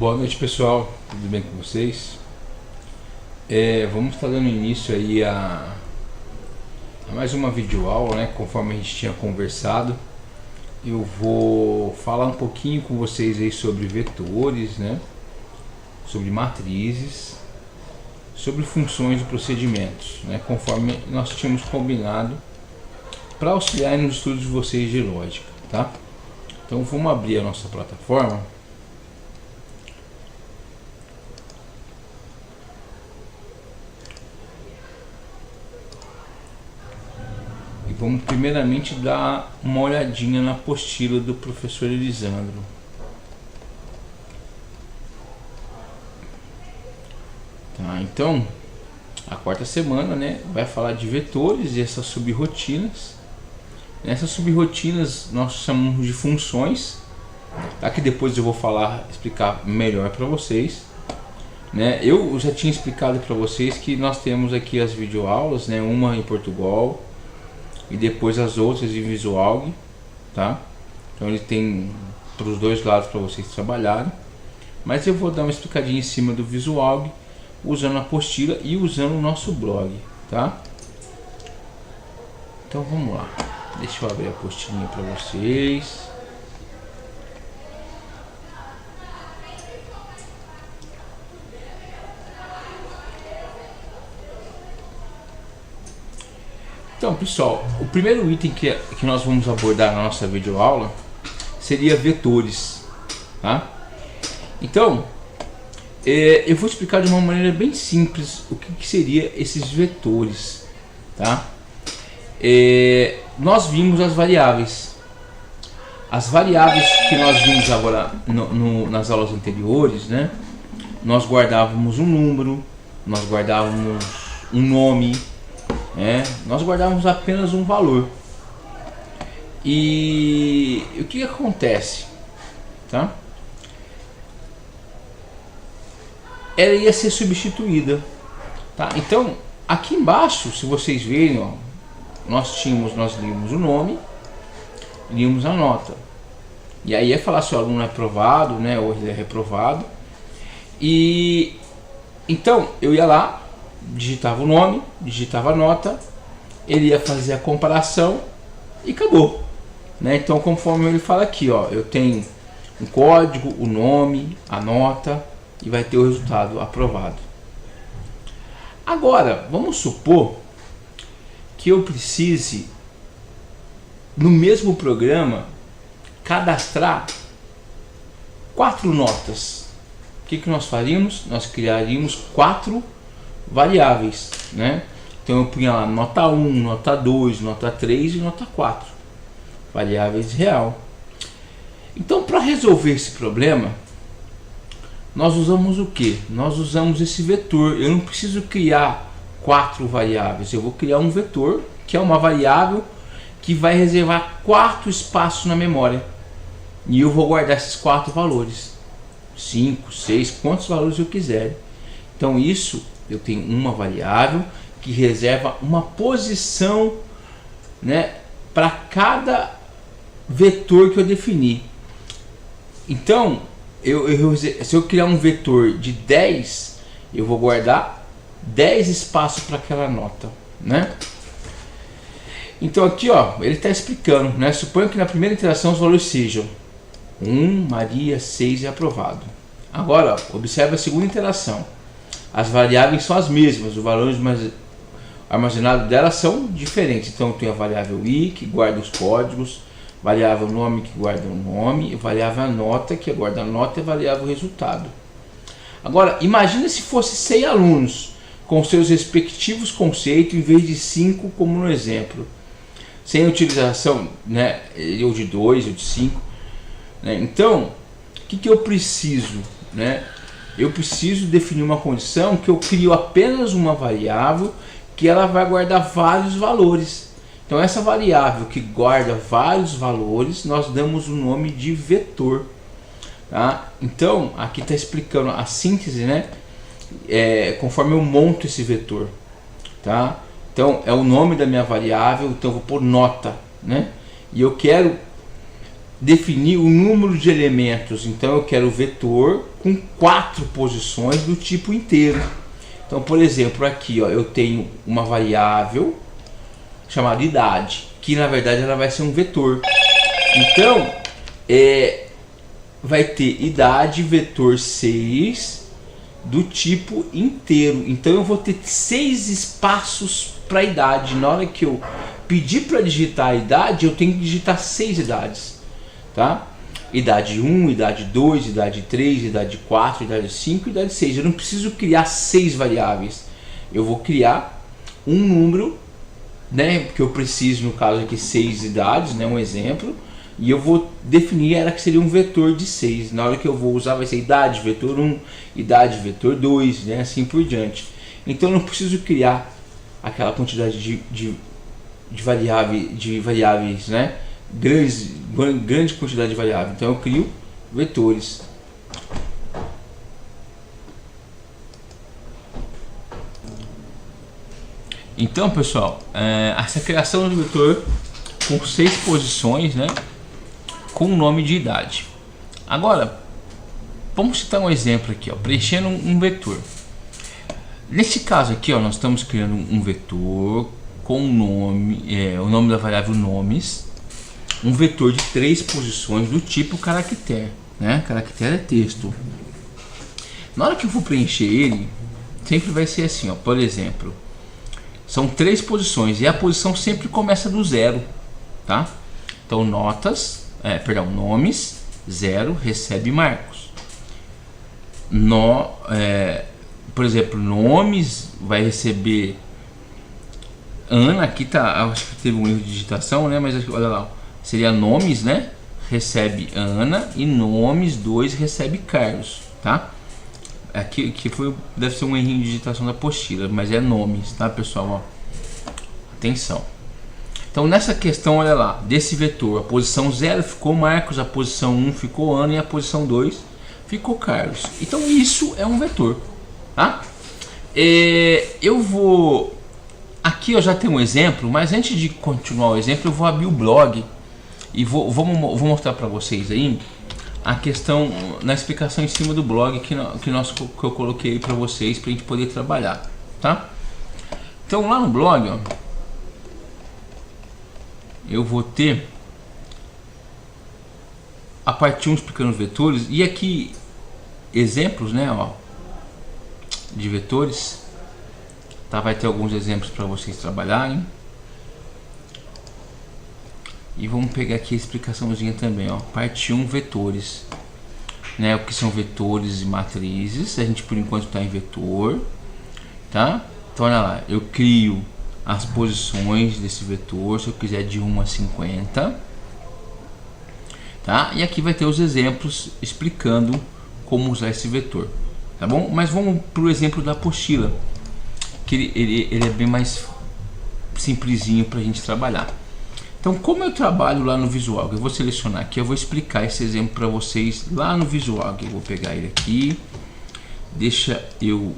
Boa noite, pessoal, tudo bem com vocês? Vamos estar dando início aí a mais uma videoaula, né? Conforme a gente tinha conversado, eu vou falar um pouquinho com vocês aí sobre vetores, né? Sobre matrizes, sobre funções e procedimentos, né? Conforme nós tínhamos combinado, para auxiliar nos estudos de vocês de lógica, tá? Então vamos abrir a nossa plataforma. Vamos primeiramente dar uma olhadinha na apostila do professor Elisandro. Tá, então, a quarta semana, né, vai falar de vetores e essas subrrotinas. Nessas subrrotinas nós chamamos de funções, tá, que depois eu vou explicar melhor para vocês. Né? Eu já tinha explicado para vocês que nós temos aqui as videoaulas, né, uma em Portugal e depois as outras em Visualg, tá? Então ele tem para os dois lados para vocês trabalharem, mas eu vou dar uma explicadinha em cima do Visualg, usando a apostila e usando o nosso blog, tá? Então vamos lá, deixa eu abrir a apostilinha para vocês. Então, pessoal, o primeiro item que nós vamos abordar na nossa videoaula seria vetores, tá? Então, eu vou explicar de uma maneira bem simples o que seria esses vetores, tá? Nós vimos as variáveis. As variáveis que nós vimos agora nas aulas anteriores, né? Nós guardávamos um número, nós guardávamos um nome, nós guardávamos apenas um valor. E o que acontece, tá? Ela ia ser substituída, tá? Então aqui embaixo, se vocês verem, ó, nós líamos o nome, líamos a nota, e aí ia falar se o aluno é aprovado, né, ou ele é reprovado. E então eu ia lá, digitava o nome, digitava a nota, ele ia fazer a comparação e acabou, né? Então, conforme ele fala aqui, ó, eu tenho um código, o nome, a nota e vai ter o resultado aprovado. Agora, vamos supor que eu precise, no mesmo programa, cadastrar 4 notas. O que nós faríamos? Nós criaríamos 4 variáveis, né? Então eu punha lá nota 1, nota 2, nota 3 e nota 4, variáveis real. Então, para resolver esse problema, nós usamos o que? Nós usamos esse vetor. Eu não preciso criar 4 variáveis, eu vou criar um vetor, que é uma variável que vai reservar 4 espaços na memória, e eu vou guardar esses 4 valores, 5, 6, quantos valores eu quiser. Então isso, eu tenho uma variável que reserva uma posição, né, para cada vetor que eu definir. Então, se eu criar um vetor de 10, eu vou guardar 10 espaços para aquela nota, né? Então aqui, ó, ele está explicando, né? Suponho que na primeira interação os valores sejam 1, Maria, 6 e aprovado. Agora, ó, observe a segunda interação. As variáveis são as mesmas, os valores armazenados delas são diferentes. Então eu tenho a variável i, que guarda os códigos, variável nome, que guarda o nome, variável nota, que guarda a nota, e variável resultado. Agora, imagina se fosse 100 alunos, com seus respectivos conceitos, em vez de 5, como no exemplo. Sem utilização, né, ou de 2, ou de 5. Né? Então, o que eu preciso, né? Eu preciso definir uma condição que eu crio apenas uma variável que ela vai guardar vários valores. Então essa variável que guarda vários valores, nós damos o nome de vetor, tá? Então aqui está explicando a síntese, né? Conforme eu monto esse vetor, tá? Então é o nome da minha variável, então eu vou pôr nota, né? E eu quero definir o número de elementos. Então eu quero o vetor com 4 posições do tipo inteiro. Então, por exemplo, aqui ó, eu tenho uma variável chamada idade, que na verdade ela vai ser um vetor. Então vai ter idade vetor 6 do tipo inteiro. Então eu vou ter 6 espaços para idade. Na hora que eu pedir para digitar a idade, eu tenho que digitar 6 idades, tá? Idade 1, idade 2, idade 3, idade 4, idade 5, idade 6. Eu não preciso criar 6 variáveis. Eu vou criar um número, né, que eu preciso, no caso aqui 6 idades, né, um exemplo, e eu vou definir ela que seria um vetor de 6. Na hora que eu vou usar vai ser idade vetor 1, idade vetor 2, né, assim por diante. Então eu não preciso criar aquela quantidade de variáveis, né, grande quantidade de variáveis. Então eu crio vetores. Então, pessoal, essa criação do vetor com 6 posições, né, com o nome de idade. Agora, vamos citar um exemplo aqui, ó, preenchendo um vetor. Nesse caso aqui, ó, nós estamos criando um vetor com o nome da variável nomes, um vetor de 3 posições do tipo caractere, né? Caractere é texto. Na hora que eu for preencher ele, sempre vai ser assim, ó, por exemplo, são 3 posições e a posição sempre começa do 0, tá? Então nomes 0 recebe Marcos. Por exemplo, nomes vai receber Ana. Aqui tá, acho que teve um erro de digitação, né? Mas olha lá, seria nomes, né? Recebe Ana, e nomes 2 recebe Carlos, tá? Aqui deve ser um errinho de digitação da apostila, mas é nomes, tá, pessoal? Ó, atenção. Então nessa questão, olha lá, desse vetor, a posição 0 ficou Marcos, a posição 1 ficou Ana e a posição 2 ficou Carlos. Então isso é um vetor, tá? Eu vou... Aqui eu já tenho um exemplo, mas antes de continuar o exemplo, eu vou abrir o blog e vou mostrar para vocês aí a questão na explicação em cima do blog que eu coloquei para vocês, para a gente poder trabalhar, tá? Então lá no blog, ó, eu vou ter a parte 1 explicando os vetores, e aqui exemplos, né, ó, de vetores, tá? Vai ter alguns exemplos para vocês trabalharem. E vamos pegar aqui a explicaçãozinha também, ó, parte 1, vetores, né, o que são vetores e matrizes. A gente por enquanto está em vetor, tá? Então olha lá, eu crio as posições desse vetor, se eu quiser de 1 a 50, tá? E aqui vai ter os exemplos explicando como usar esse vetor, tá bom? Mas vamos para o exemplo da apostila, que ele é bem mais simplesinho para a gente trabalhar. Então, como eu trabalho lá no Visual, eu vou selecionar aqui, eu vou explicar esse exemplo para vocês lá no Visual. Eu vou pegar ele aqui, deixa eu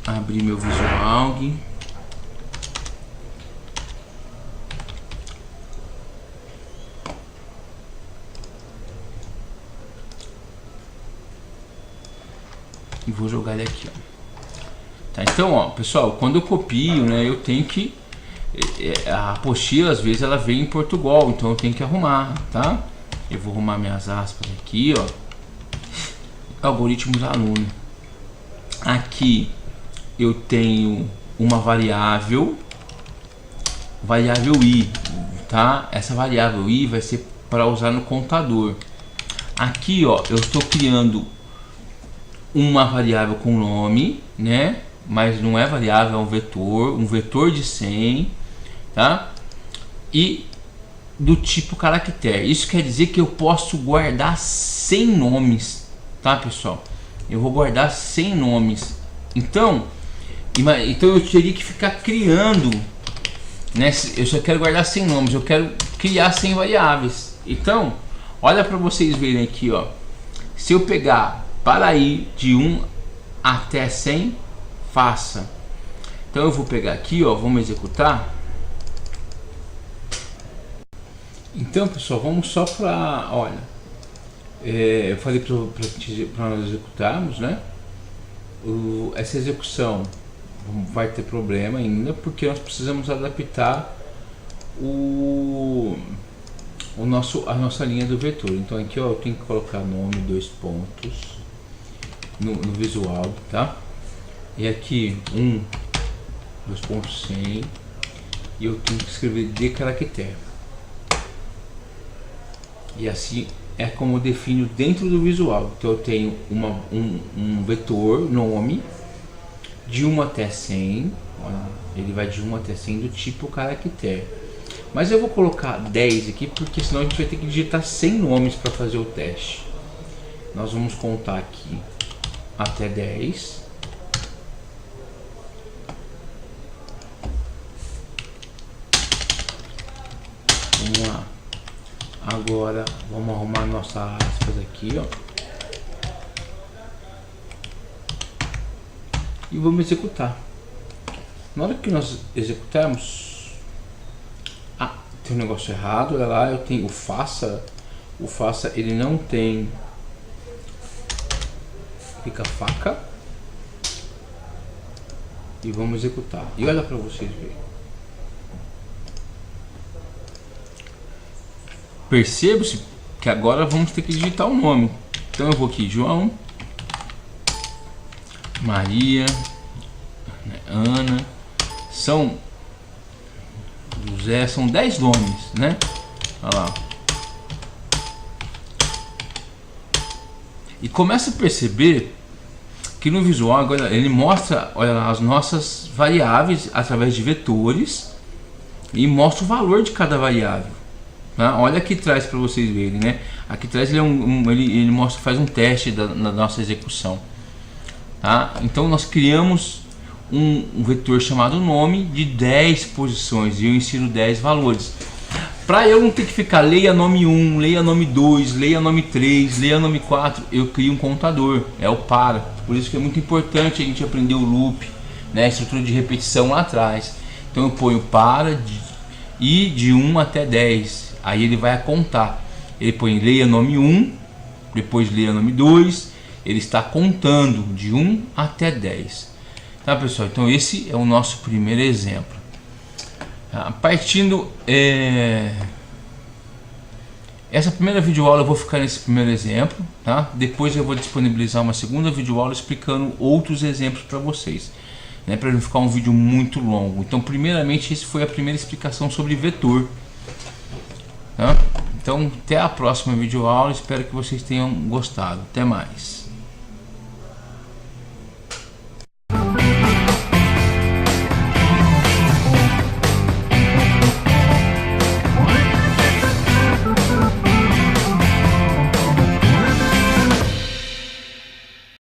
abrir meu Visual. E vou jogar ele aqui, ó. Tá, então, ó, pessoal, quando eu copio, né, eu tenho que... A apostila, às vezes, ela vem em Portugal, então eu tenho que arrumar, tá? Eu vou arrumar minhas aspas aqui, ó. Algoritmos aluno. Aqui eu tenho uma variável i, tá? Essa variável i vai ser para usar no contador. Aqui, ó, eu estou criando uma variável com nome, né? Mas não é variável, é um vetor de 100, tá? E do tipo caractere. Isso quer dizer que eu posso guardar 100 nomes, tá, pessoal? Eu vou guardar 100 nomes. Então eu teria que ficar criando, né? Eu só quero guardar 100 nomes, eu quero criar 100 variáveis. Então, olha para vocês verem aqui, ó. Se eu pegar para ir de 1 até 100, faça. Então eu vou pegar aqui, ó, vamos executar. Então, pessoal, vamos só para, olha, eu falei para nós executarmos, né? Essa execução vai ter problema ainda, porque nós precisamos adaptar a nossa linha do vetor. Então aqui, ó, eu tenho que colocar nome, 2 pontos no visual, tá? E aqui 2 pontos 100, e eu tenho que escrever de caractere. E assim é como eu defino dentro do visual. Então eu tenho um vetor nome de 1 até 100, ele vai de 1 até 100 do tipo caractere. Mas eu vou colocar 10 aqui, porque senão a gente vai ter que digitar 100 nomes para fazer o teste. Nós vamos contar aqui até 10. Vamos lá. Agora vamos arrumar nossas aspas aqui, ó. E vamos executar. Na hora que nós executarmos, tem um negócio errado, olha lá, eu tenho o faça ele não tem pica-faca. E vamos executar. E olha para vocês verem. Perceba-se que agora vamos ter que digitar o nome. Então eu vou aqui, João, Maria, Ana, José, são 10 nomes, né? Olha lá. E começa a perceber que no visual agora ele mostra, olha lá, as nossas variáveis através de vetores e mostra o valor de cada variável. Tá? Olha aqui atrás para vocês verem, né? Aqui atrás ele, ele mostra, faz um teste da nossa execução. Tá? Então nós criamos um vetor chamado nome de 10 posições e eu insiro 10 valores. Para eu não ter que ficar leia nome 1, leia nome 2, leia nome 3, leia nome 4, eu crio um contador, é o para. Por isso que é muito importante a gente aprender o loop, né? A estrutura de repetição lá atrás. Então eu ponho para de 1 até 10, aí ele vai a contar. Ele põe leia nome 1, depois leia nome 2, ele está contando de 1 até 10. Tá, pessoal? Então esse é o nosso primeiro exemplo. Partindo essa primeira videoaula eu vou ficar nesse primeiro exemplo, tá? Depois eu vou disponibilizar uma segunda videoaula explicando outros exemplos para vocês, né? Para não ficar um vídeo muito longo. Então primeiramente essa foi a primeira explicação sobre vetor, tá? Então até a próxima videoaula, espero que vocês tenham gostado. Até mais.